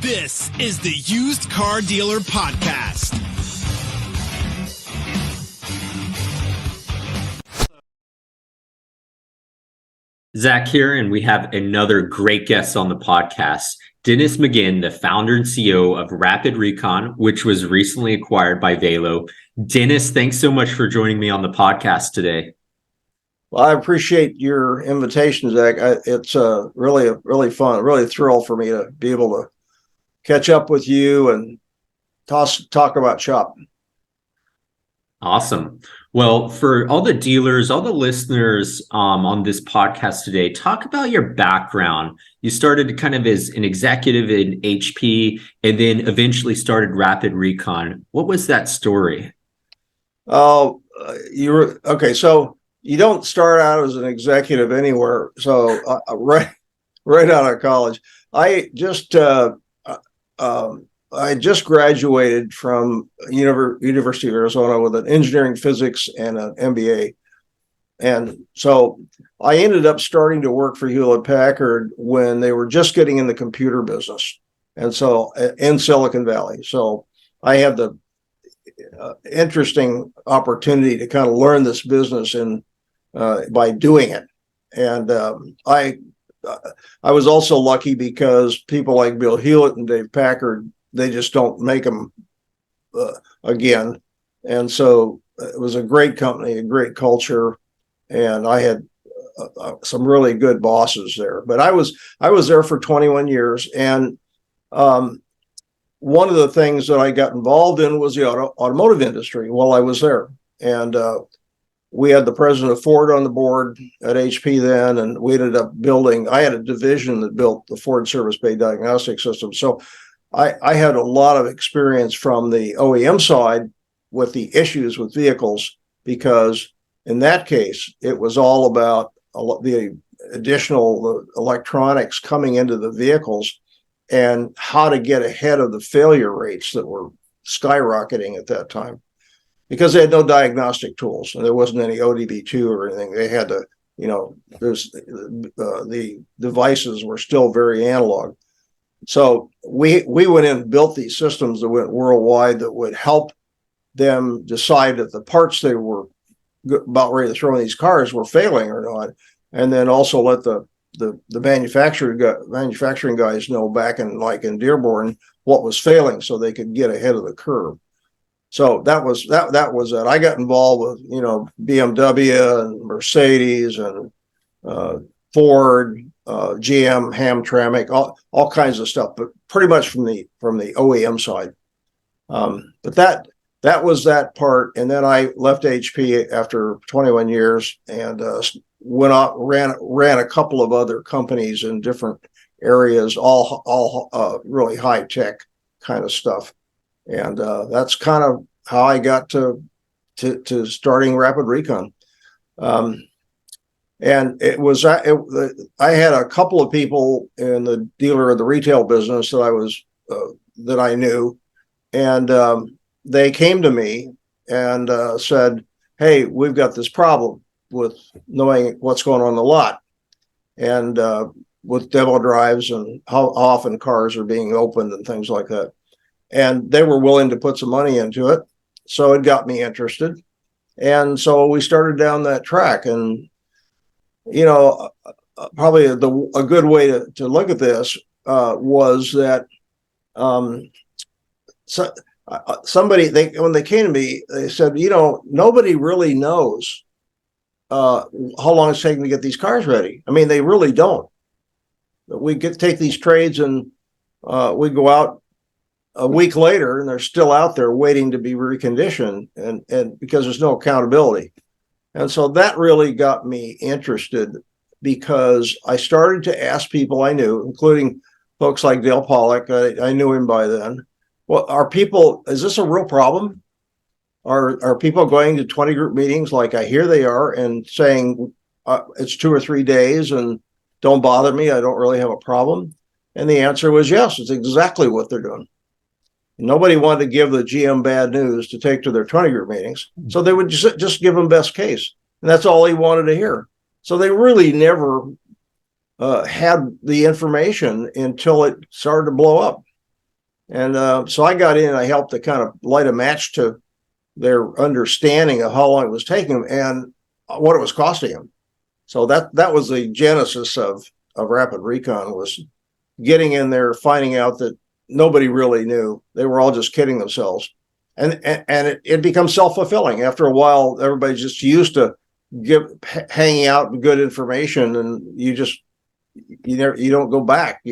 This is the Used Car Dealer Podcast. Zach here, and we have another great guest on the podcast, Dennis McGinn, the founder and CEO of Rapid Recon, which was recently acquired by Velo. Dennis, thanks so much for joining me on the podcast today. Well, I appreciate your invitation, Zach. It's really fun, really a thrill for me to be able to catch up with you and talk about shop. Awesome. Well, for all the dealers, all the listeners on this podcast today, talk about your background. You started kind of as an executive in HP and then eventually started Rapid Recon. What was that story? Oh, okay. So you don't start out as an executive anywhere. So right out of college, I just graduated from University of Arizona with an engineering physics and an MBA. And so I ended up starting to work for Hewlett Packard when they were just getting in the computer business. And so in Silicon Valley. So I had the interesting opportunity to kind of learn this business by doing it. And I was also lucky because people like Bill Hewlett and Dave Packard, they just don't make them again. And so it was a great company, a great culture. And I had some really good bosses there, but I was there for 21 years. And one of the things that I got involved in was the automotive industry while I was there. And we had the president of Ford on the board at HP then, and we ended up I had a division that built the Ford Service Bay Diagnostic System. So I had a lot of experience from the OEM side with the issues with vehicles, because in that case, it was all about the additional electronics coming into the vehicles and how to get ahead of the failure rates that were skyrocketing at that time, because they had no diagnostic tools and there wasn't any ODB2 or anything. They had to, the devices were still very analog. So we went in and built these systems that went worldwide that would help them decide if the parts they were about ready to throw in these cars were failing or not, and then also let the manufacturing guys know back in Dearborn what was failing so they could get ahead of the curve. So that was it. I got involved with BMW and Mercedes and Ford, GM, Hamtramck, all kinds of stuff, but pretty much from the OEM side. But that was that part. And then I left HP after 21 years and went out, ran a couple of other companies in different areas, all really high tech kind of stuff. And that's kind of how I got to starting Rapid Recon. And I had a couple of people in the retail business that I knew, and they came to me and said, "Hey, we've got this problem with knowing what's going on in the lot, and with demo drives and how often cars are being opened and things like that." And they were willing to put some money into it, so it got me interested, and so we started down that track. And probably a good way to look at this was that somebody, when they came to me, they said, nobody really knows how long it's taking to get these cars ready. I mean, they really don't. We take these trades and we go out a week later and they're still out there waiting to be reconditioned, and because there's no accountability. And so that really got me interested, because I started to ask people I knew, including folks like Dale Pollack. I knew him by then. Well, is this a real problem? Are people going to 20 group meetings like I hear they are and saying it's 2 or 3 days and don't bother me, I don't really have a problem? And the answer was yes, it's exactly what they're doing. Nobody wanted to give the GM bad news to take to their 20 group meetings. So they would just give them best case. And that's all he wanted to hear. So they really never had the information until it started to blow up. And so I got in and I helped to kind of light a match to their understanding of how long it was taking them and what it was costing them. So that was the genesis of Rapid Recon, was getting in there, finding out that nobody really knew. They were all just kidding themselves. And it becomes self-fulfilling. After a while, everybody's just used to hanging out with good information, and you don't go back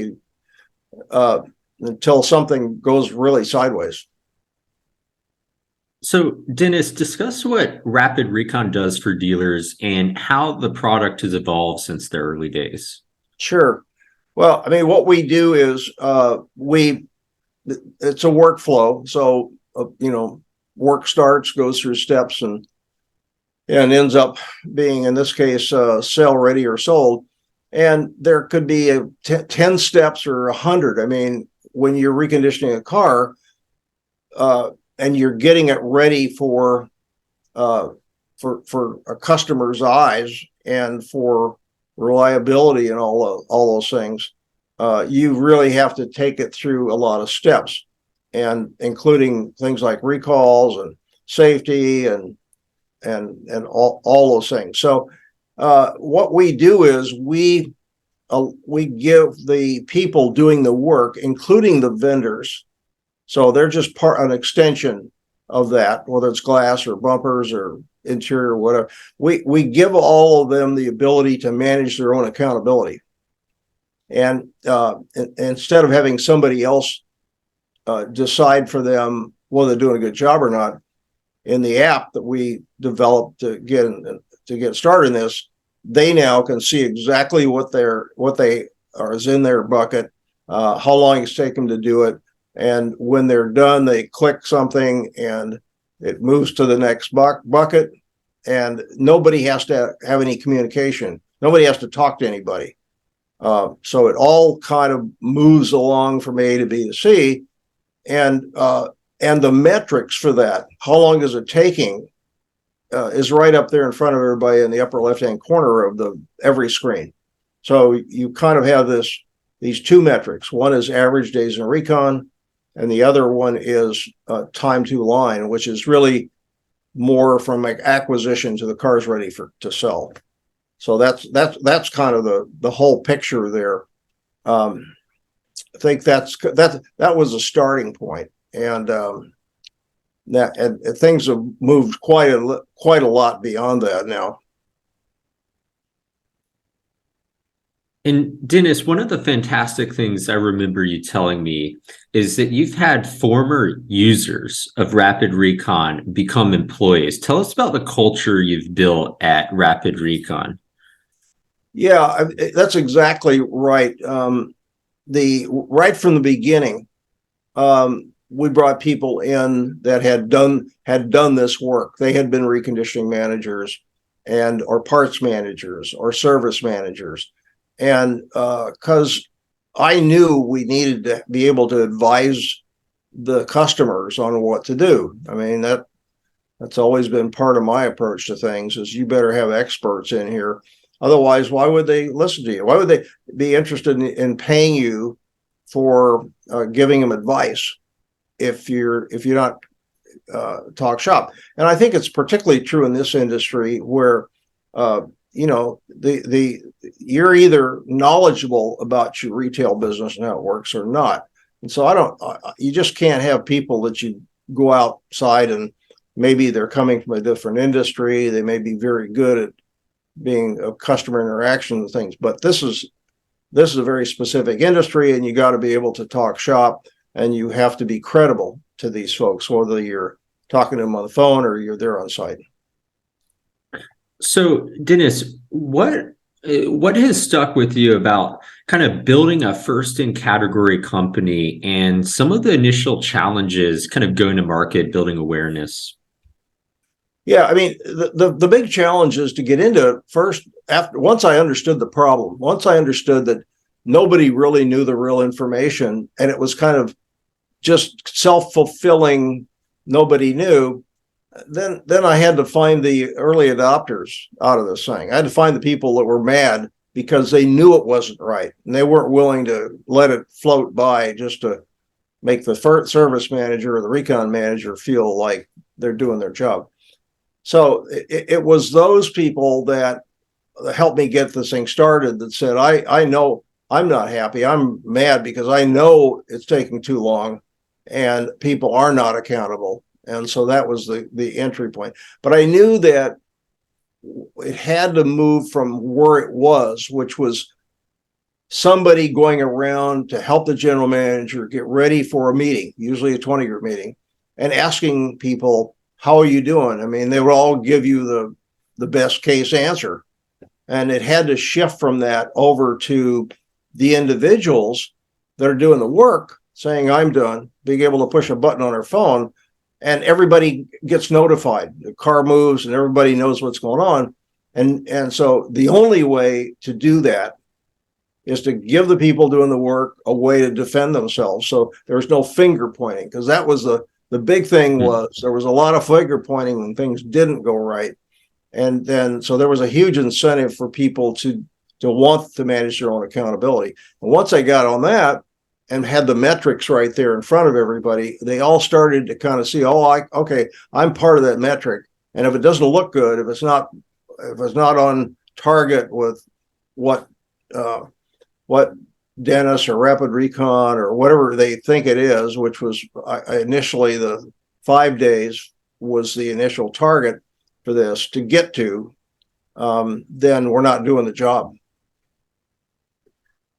until something goes really sideways. So, Dennis, discuss what Rapid Recon does for dealers and how the product has evolved since the early days. Sure. Well, I mean, what we do is it's a workflow. So, work starts, goes through steps, and ends up being, in this case, sale ready or sold. And there could be 10 steps or 100. I mean, when you're reconditioning a car, and you're getting it ready for a customer's eyes and for reliability and all those things, you really have to take it through a lot of steps, and including things like recalls and safety and all those things. So what we do is we give the people doing the work, including the vendors. So they're just an extension of that, whether it's glass or bumpers or interior or whatever. We give all of them the ability to manage their own accountability. And instead of having somebody else decide for them whether they're doing a good job or not, in the app that we developed to get started in this, they now can see exactly what they are is in their bucket, how long it's taken to do it. And when they're done, they click something and it moves to the next bucket, and nobody has to have any communication. Nobody has to talk to anybody. So it all kind of moves along from A to B to C, and the metrics for that, how long is it taking, is right up there in front of everybody in the upper left-hand corner of every screen. So you kind of have these two metrics. One is average days in recon, and the other one is time to line, which is really more from like acquisition to the car's ready to sell. So that's kind of the whole picture there. I think that was a starting point, and things have moved quite a lot beyond that now. And Dennis, one of the fantastic things I remember you telling me is that you've had former users of Rapid Recon become employees. Tell us about the culture you've built at Rapid Recon. Yeah, that's exactly right. Right from the beginning, we brought people in that had done this work. They had been reconditioning managers or parts managers or service managers. And because I knew we needed to be able to advise the customers on what to do. I mean, that's always been part of my approach to things, is you better have experts in here. Otherwise, why would they listen to you? Why would they be interested in paying you for giving them advice if you're not talk shop? And I think it's particularly true in this industry where you're either knowledgeable about your retail business and how it works or not. And so you just can't have people that you go outside and maybe they're coming from a different industry. They may be very good at being a customer interaction and things, but this is a very specific industry, and you got to be able to talk shop, and you have to be credible to these folks, whether you're talking to them on the phone or you're there on site. So, Dennis, what has stuck with you about kind of building a first in category company and some of the initial challenges kind of going to market, building awareness? Yeah, I mean, the big challenge is to get into it first. Once I understood the problem, once I understood that nobody really knew the real information, and it was kind of just self-fulfilling, nobody knew, then I had to find the early adopters out of this thing. I had to find the people that were mad because they knew it wasn't right, and they weren't willing to let it float by just to make the service manager or the recon manager feel like they're doing their job. So it was those people that helped me get this thing started that said, I know I'm not happy. I'm mad because I know it's taking too long and people are not accountable. And so that was the entry point. But I knew that it had to move from where it was, which was somebody going around to help the general manager get ready for a meeting, usually a 20-group meeting, and asking people, how are you doing? I mean, they would all give you the best case answer. And it had to shift from that over to the individuals that are doing the work saying, I'm done, being able to push a button on their phone, and everybody gets notified. The car moves and everybody knows what's going on. And so the only way to do that is to give the people doing the work a way to defend themselves. So there's no finger pointing, because that was the big thing. Was there was a lot of finger pointing when things didn't go right. And then, so there was a huge incentive for people to want to manage their own accountability. And once I got on that and had the metrics right there in front of everybody, they all started to kind of see, okay, I'm part of that metric. And if it doesn't look good, if it's not on target with what Dennis or Rapid Recon or whatever they think it is, which was initially the 5 days was the initial target for this to get to, then we're not doing the job.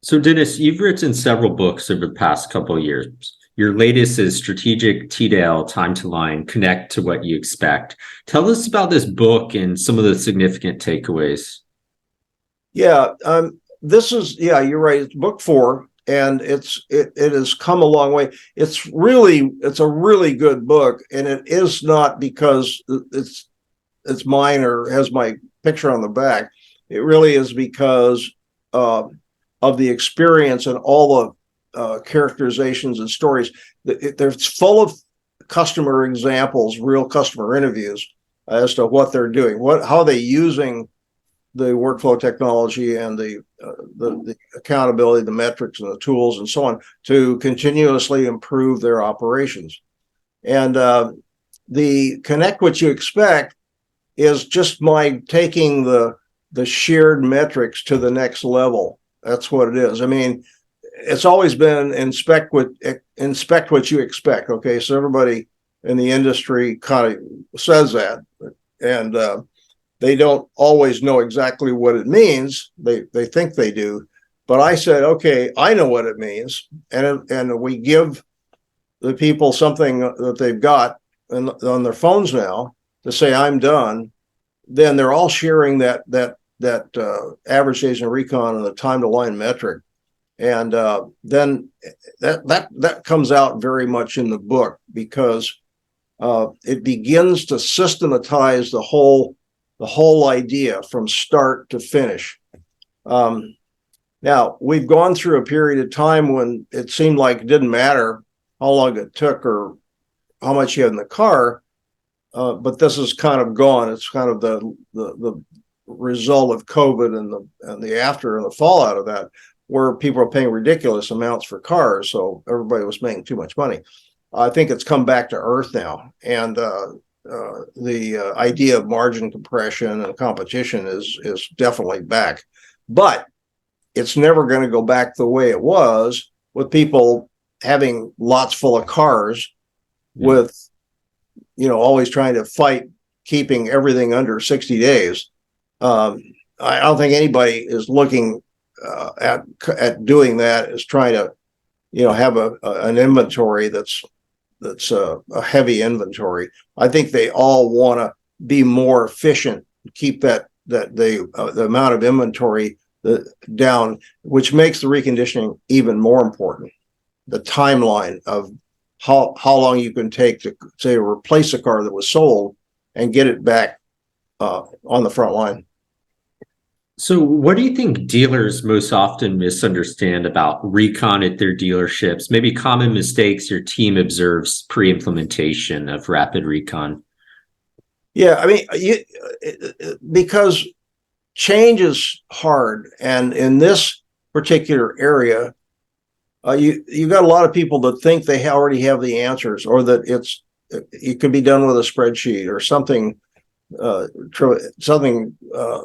So Dennis, you've written several books over the past couple of years. Your latest is Strategic TDAL, Time to Line, Connect to What You Expect. Tell us about this book and some of the significant takeaways. Yeah, you're right. It's book 4, and it has come a long way. It's a really good book, and it is not because it's mine or has my picture on the back. It really is because of the experience and all the characterizations and stories. They're full of customer examples, real customer interviews as to what they're doing, how they're using the workflow technology and the accountability, the metrics and the tools and so on to continuously improve their operations. And the Connect What You Expect is just my taking the shared metrics to the next level. That's what it is. I mean, it's always been inspect what you expect. Okay, so everybody in the industry kind of says that, and they don't always know exactly what it means. They think they do, but I said, okay, I know what it means, and we give the people something that they've got on their phones now to say I'm done. Then they're all sharing that average days in recon and the time to line metric, and then that comes out very much in the book, because it begins to systematize the whole idea from start to finish. Now we've gone through a period of time when it seemed like it didn't matter how long it took or how much you had in the car, but this is kind of gone. It's kind of the result of COVID and the after and the fallout of that, where people are paying ridiculous amounts for cars, so everybody was making too much money. I think it's come back to earth now, and the idea of margin compression and competition is definitely back, but it's never going to go back the way it was, with people having lots full of cars, with always trying to fight keeping everything under 60 days. I don't think anybody is looking at doing that, is trying to have an inventory that's a heavy inventory. I think they all want to be more efficient, keep the amount of inventory down, which makes the reconditioning even more important. The timeline of how long you can take to, say, replace a car that was sold and get it back on the front line. So what do you think dealers most often misunderstand about recon at their dealerships? Maybe common mistakes your team observes pre-implementation of Rapid Recon? Yeah, I mean, because change is hard. And in this particular area, You got a lot of people that think they already have the answers, or that it could be done with a spreadsheet or something,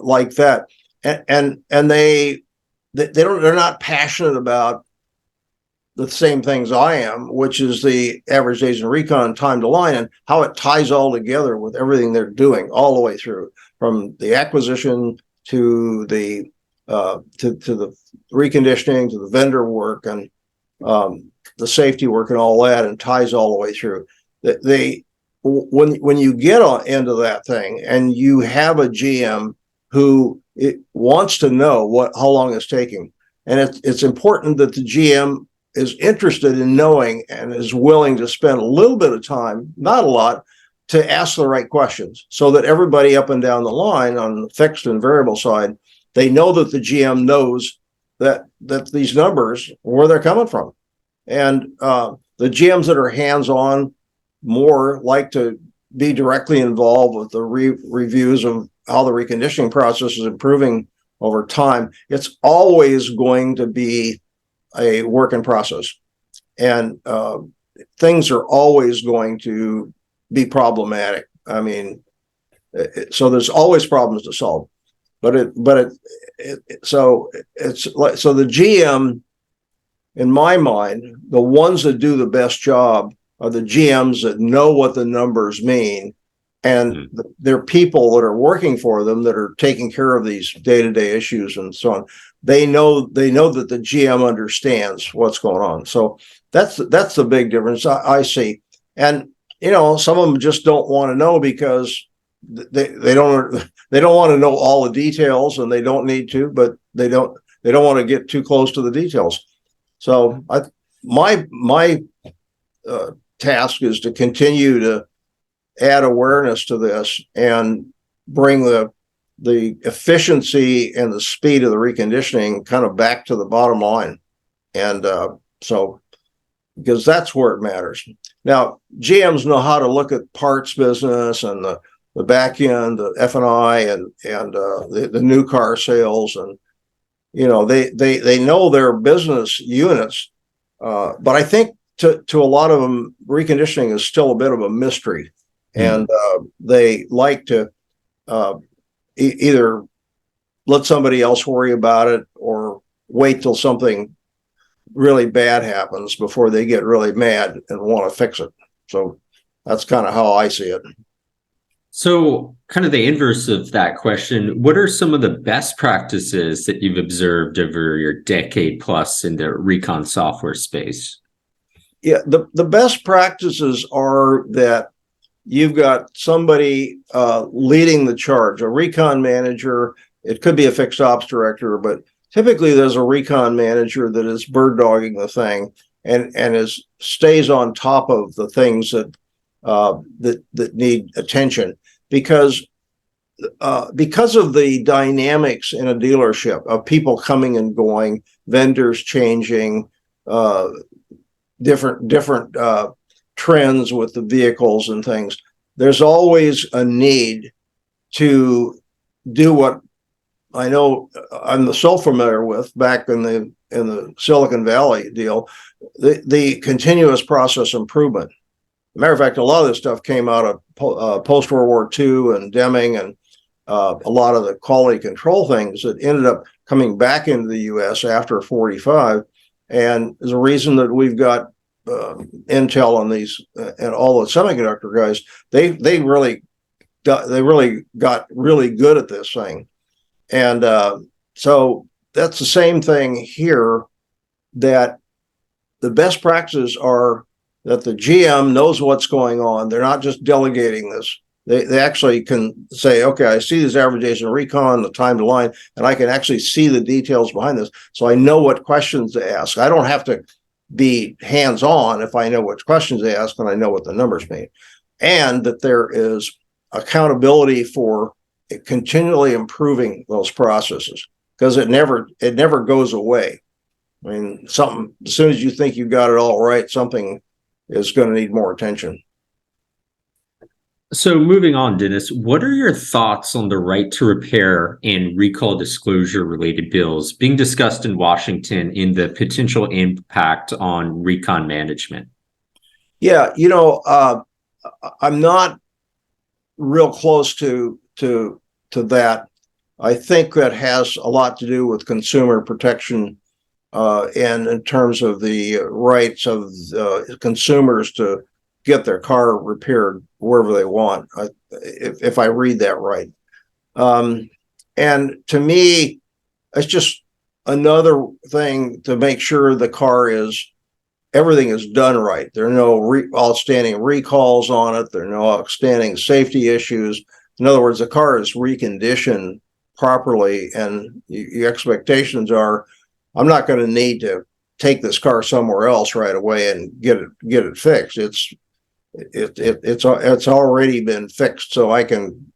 like that, and they're not passionate about the same things I am, which is the average days in recon, time to line, and how it ties all together with everything they're doing all the way through, from the acquisition to the to the reconditioning, to the vendor work, and the safety work and all that, and ties all the way through. When you get into that thing and you have a GM who wants to know how long it's taking, and it's important that the GM is interested in knowing and is willing to spend a little bit of time, not a lot, to ask the right questions, so that everybody up and down the line on the fixed and variable side, they know that the GM knows that these numbers, where they're coming from. And the GMs that are hands-on more like to be directly involved with the reviews of how the reconditioning process is improving over time. It's always going to be a work in process, and things are always going to be problematic. I mean, so there's always problems to solve, so the GM, in my mind, the ones that do the best job are the GMs that know what the numbers mean, and they're people that are working for them that are taking care of these day-to-day issues and so on. They know that the GM understands what's going on. So that's the big difference I see. And some of them just don't want to know, because they don't want to know all the details, and they don't need to, but they don't want to get too close to the details. So my task is to continue to add awareness to this and bring the efficiency and the speed of the reconditioning kind of back to the bottom line. And so, because that's where it matters. Now, GMs know how to look at parts business and the back end, the F&I, and the new car sales, and they know their business units. But I think to a lot of them, reconditioning is still a bit of a mystery, and they like to either let somebody else worry about it, or wait till something really bad happens before they get really mad and want to fix it. So that's kind of how I see it. So, kind of the inverse of that question, what are some of the best practices that you've observed over your decade plus in the recon software space? Yeah, the best practices are that you've got somebody leading the charge, a recon manager. It could be a fixed ops director, but typically there's a recon manager that is bird dogging the thing and stays on top of the things that need attention, because of the dynamics in a dealership of people coming and going, vendors changing, different trends with the vehicles and things. There's always a need to do what I know I'm so familiar with back in the Silicon Valley deal, the continuous process improvement. Matter of fact, a lot of this stuff came out of post World War II and Deming, and a lot of the quality control things that ended up coming back into the U.S. after 45. And there's a reason that we've got Intel and these and all the semiconductor guys. They really got really good at this thing, and so that's the same thing here. That the best practices are that the GM knows what's going on. They're not just delegating this. They actually can say, okay, I see these average days in recon, the time to line, and I can actually see the details behind this. So I know what questions to ask. I don't have to be hands-on if I know what questions to ask and I know what the numbers mean. And that there is accountability for continually improving those processes, because it never goes away. I mean, as soon as you think you got it all right, something is going to need more attention. So moving on, Dennis, what are your thoughts on the right to repair and recall disclosure related bills being discussed in Washington in the potential impact on recon management? Yeah, I'm not real close to that. I think that has a lot to do with consumer protection, and in terms of the rights of consumers to get their car repaired wherever they want, if I read that right. Um, and to me, it's just another thing to make sure the car is everything is done right. There are no outstanding recalls on it. There are no outstanding safety issues. In other words, the car is reconditioned properly, and your expectations are, I'm not going to need to take this car somewhere else right away and get it fixed. It's already been fixed, so I can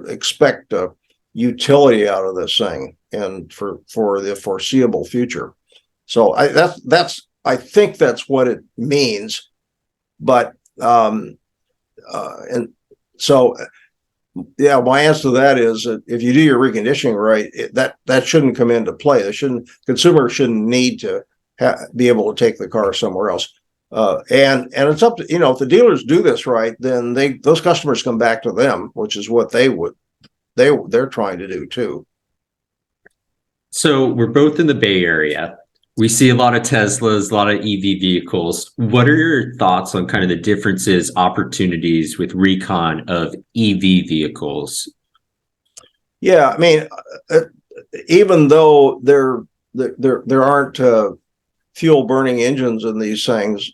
expect a utility out of this thing, and for the foreseeable future. So I think that's what it means, but and so yeah, my answer to that is that if you do your reconditioning right, that shouldn't come into play. Consumers shouldn't need to be able to take the car somewhere else. And it's up to, if the dealers do this right, then those customers come back to them, which is what they're trying to do too. So we're both in the Bay Area. We see a lot of Teslas, a lot of EV vehicles. What are your thoughts on kind of the differences, opportunities with recon of EV vehicles? Yeah, I mean, even though there aren't fuel burning engines in these things,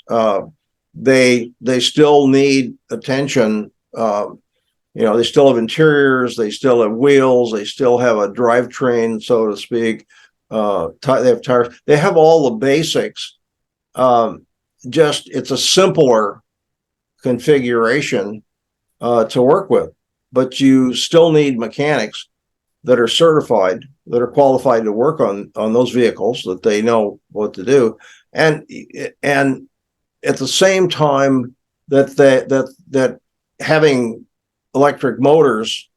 they still need attention. They still have interiors, they still have wheels, they still have a drivetrain, so to speak. They have tires, they have all the basics. Just it's a simpler configuration to work with, but you still need mechanics that are certified, that are qualified to work on those vehicles, that they know what to do, and at the same time that having electric motors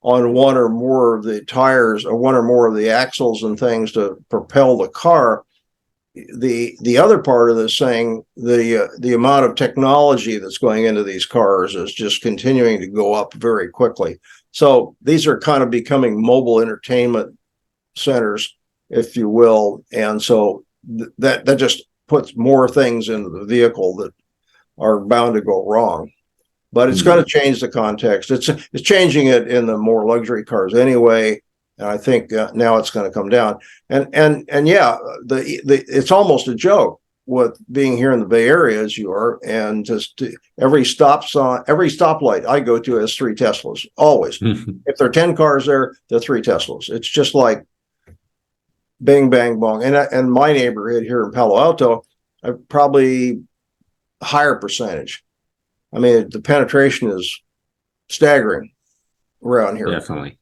on one or more of the tires or one or more of the axles and things to propel the car. The other part of this thing, the amount of technology that's going into these cars is just continuing to go up very quickly. So these are kind of becoming mobile entertainment centers, if you will, and so that just puts more things into the vehicle that are bound to go wrong. But it's going to change the context. It's changing it in the more luxury cars anyway, and I think now it's going to come down. And yeah, it's almost a joke with being here in the Bay Area as you are, and just every stoplight I go to has 3 Teslas always. If there are 10 cars there are 3 Teslas. It's just like bing bang bong. And my neighborhood here in Palo Alto, probably higher percentage. I mean, the penetration is staggering around here. Definitely.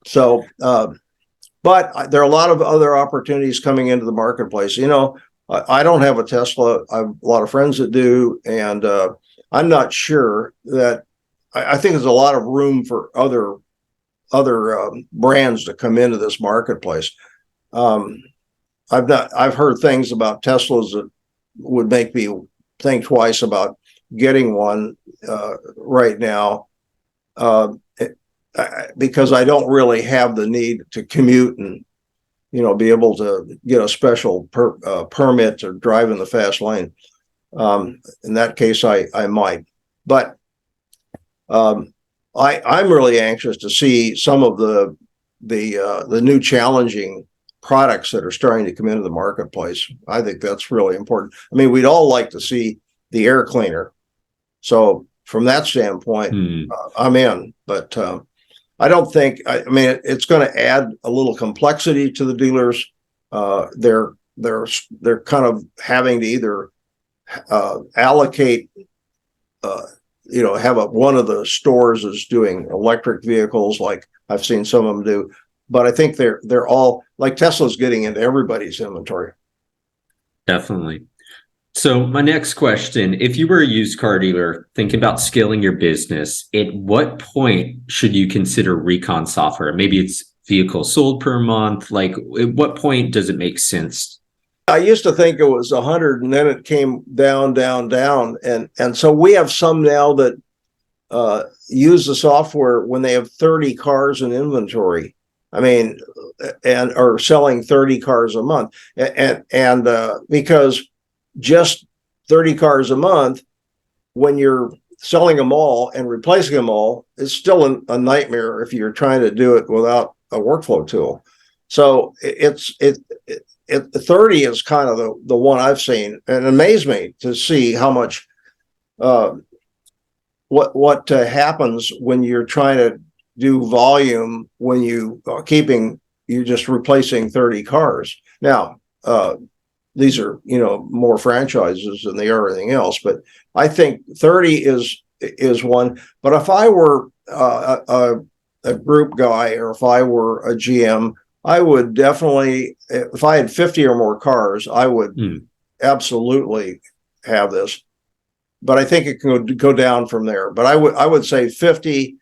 So, but there are a lot of other opportunities coming into the marketplace. I don't have a Tesla. I have a lot of friends that do, and I'm not sure that. I think there's a lot of room for other brands to come into this marketplace. I've heard things about Teslas that would make me think twice about getting one right now, because I don't really have the need to commute and be able to get a special permit to drive in the fast lane. In that case, I might, but I'm really anxious to see some of the new challenging products that are starting to come into the marketplace. I think that's really important. I mean, we'd all like to see the air cleaner. So from that standpoint, I'm in, but I don't think, I mean, it's going to add a little complexity to the dealers. They're kind of having to either allocate, have one of the stores is doing electric vehicles, like I've seen some of them do, but I think they're all like Tesla's getting into everybody's inventory. Definitely. So my next question, if you were a used car dealer thinking about scaling your business, at what point should you consider recon software? Maybe it's vehicles sold per month. Like at what point does it make sense? I used to think it was 100, and then it came down, down, down, and so we have some now that use the software when they have 30 cars in inventory. I mean, and are selling 30 cars a month, and because just 30 cars a month, when you're selling them all and replacing them all, is still a nightmare if you're trying to do it without a workflow tool. So it 30 is kind of the one I've seen, and it amazed me to see how much what happens when you're trying to do volume when you're just replacing 30 cars. Now these are more franchises than they are anything else, but I think 30 is one. But if I were a group guy, or if I were a GM, I would definitely, if I had 50 or more cars, I would absolutely have this. But I think it can go down from there. But I would say 50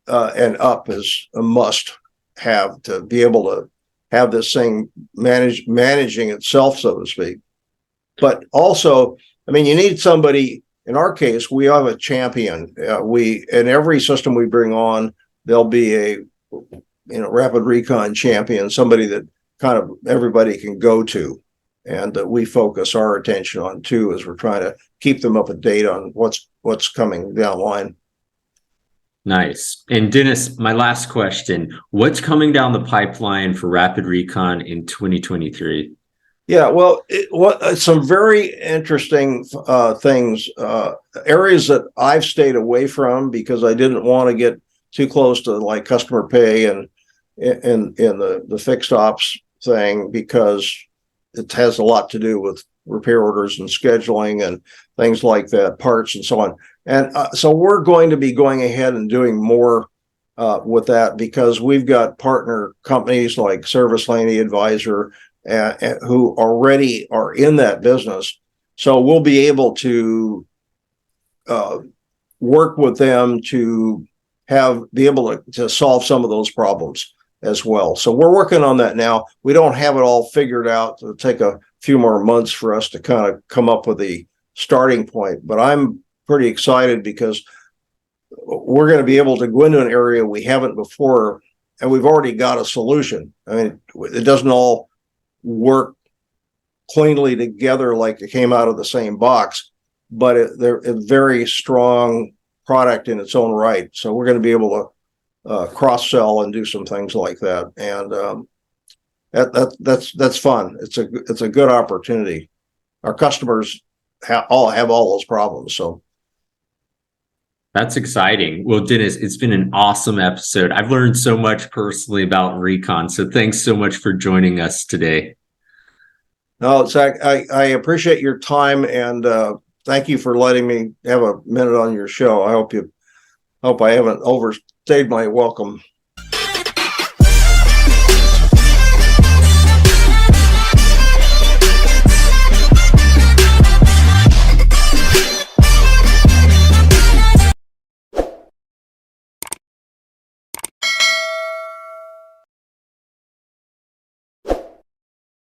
and up is a must have to be able to have this thing managing itself, so to speak. But also, I mean, you need somebody. In our case, we have a champion. In every system we bring on, there'll be a Rapid Recon champion, somebody that kind of everybody can go to, and that we focus our attention on too, as we're trying to keep them up to date on what's coming down the line. Nice. And Dennis, my last question, what's coming down the pipeline for Rapid Recon in 2023? Yeah, well, some very interesting things, areas that I've stayed away from because I didn't want to get too close to like customer pay and in the fixed ops thing, because it has a lot to do with repair orders and scheduling and things like that, parts and so on. And so we're going to be going ahead and doing more with that, because we've got partner companies like Service Lane Advisor who already are in that business. So we'll be able to work with them to be able to solve some of those problems as well. So we're working on that now. We don't have it all figured out. It'll take a few more months for us to kind of come up with the starting point, but I'm pretty excited because we're going to be able to go into an area we haven't before, and we've already got a solution. I mean, it doesn't all work cleanly together like it came out of the same box, but they're a very strong product in its own right. So we're going to be able to cross-sell and do some things like that, and that's fun. It's a good opportunity. Our customers have all those problems, so that's exciting. Well, Dennis, it's been an awesome episode. I've learned so much personally about Recon, so thanks so much for joining us today. No, Zach, I appreciate your time, and thank you for letting me have a minute on your show. I hope I haven't overstayed my welcome.